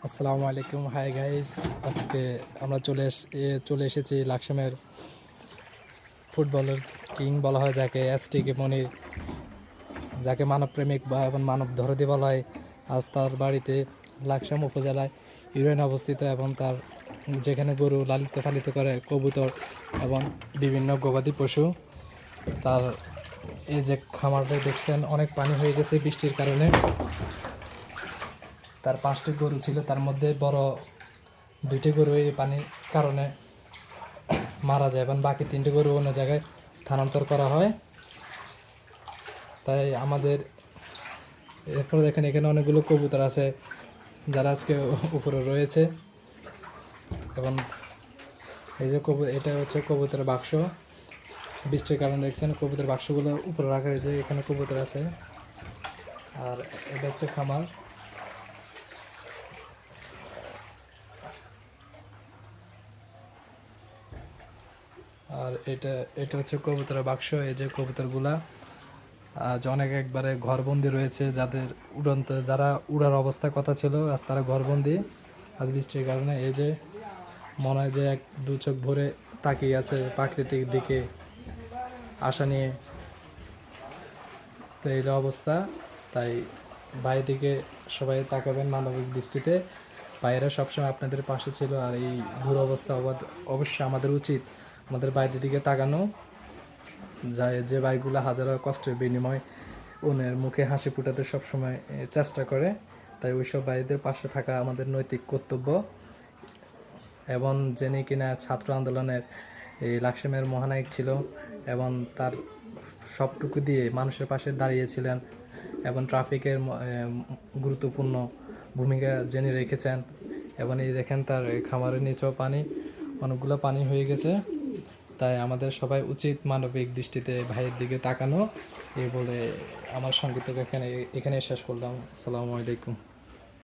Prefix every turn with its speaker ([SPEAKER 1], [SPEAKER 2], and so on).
[SPEAKER 1] আসসালামু আলাইকুম, hi guys. আজকে আমরা চলে এসেছি লাকসামের ফুটবলের কিং বলা হয় যাকে, এস.টি.কে মনির, যাকে মানবপ্রেমিক বা এবং মানব দরদি বলা হয়। আজ তার বাড়িতে লাকসাম উপজেলায় ইউরেন অবস্থিত এবং তার যেখানে গরু লালিত পালিত করে, কবুতর এবং বিভিন্ন গবাদি পশু। তার এই যে খামারটা দেখছেন, অনেক পানি হয়ে গেছে বৃষ্টির কারণে। তার 5টি গরু ছিল, তার মধ্যে বড় 2টি গরু এই পানির কারণে মারা যায় এবং বাকি 3টি গরু অন্য জায়গায় স্থানান্তর করা হয়। তাই আমাদের এরপর দেখেন এখানে অনেকগুলো কবুতর আছে যারা আজকে উপরে রয়েছে। এবং এই যে এটা হচ্ছে কবুতরের বাক্স। বৃষ্টির কারণে দেখছেন কবুতরের বাক্সগুলো উপরে রাখা হয়েছে, এখানে কবুতর আছে। আর এটা হচ্ছে খামার। আর এটা এটা হচ্ছে কবুতরের বাক্স। এই যে কবুতরগুলা আজ অনেক একবারে ঘরবন্দি রয়েছে, যারা উড়ার অবস্থা কথা ছিল আজ তারা ঘরবন্দি আজ বৃষ্টির কারণে। এই যে মনে হয় যে এক দু চোখ ভরে তাকিয়ে আছে প্রাকৃতিক দিকে আশা নিয়ে। তো এই অবস্থা, তাই বাইরের দিকে সবাই তাকাবেন মানবিক দৃষ্টিতে। বাইরে সবসময় আপনাদের পাশে ছিল। আর এই দুরবস্থা অবশ্যই আমাদের উচিত আমাদের বাইরের দিকে তাকানো যায়, যে ভাইগুলো হাজারো কষ্টের বিনিময় অন্যের মুখে হাসি ফুটাতে সবসময় চেষ্টা করে। তাই ওইসব ভাইদের পাশে থাকা আমাদের নৈতিক কর্তব্য। এবং যিনি কিনা ছাত্র আন্দোলনের এই লাকসামের মহানায়ক ছিল এবং তার সবটুকু দিয়ে মানুষের পাশে দাঁড়িয়েছিলেন এবং ট্রাফিকের গুরুত্বপূর্ণ ভূমিকা যিনি রেখেছেন। এবং এই দেখেন তার খামারের নিচেও অনেকগুলো পানি হয়ে গেছে। তাই আমাদের সবাই উচিত মানবিক দৃষ্টিতে ভাইয়ের দিকে তাকানো। এই বলে আমার সংগীতকে এখানে শেষ করলাম। আসসালামু আলাইকুম।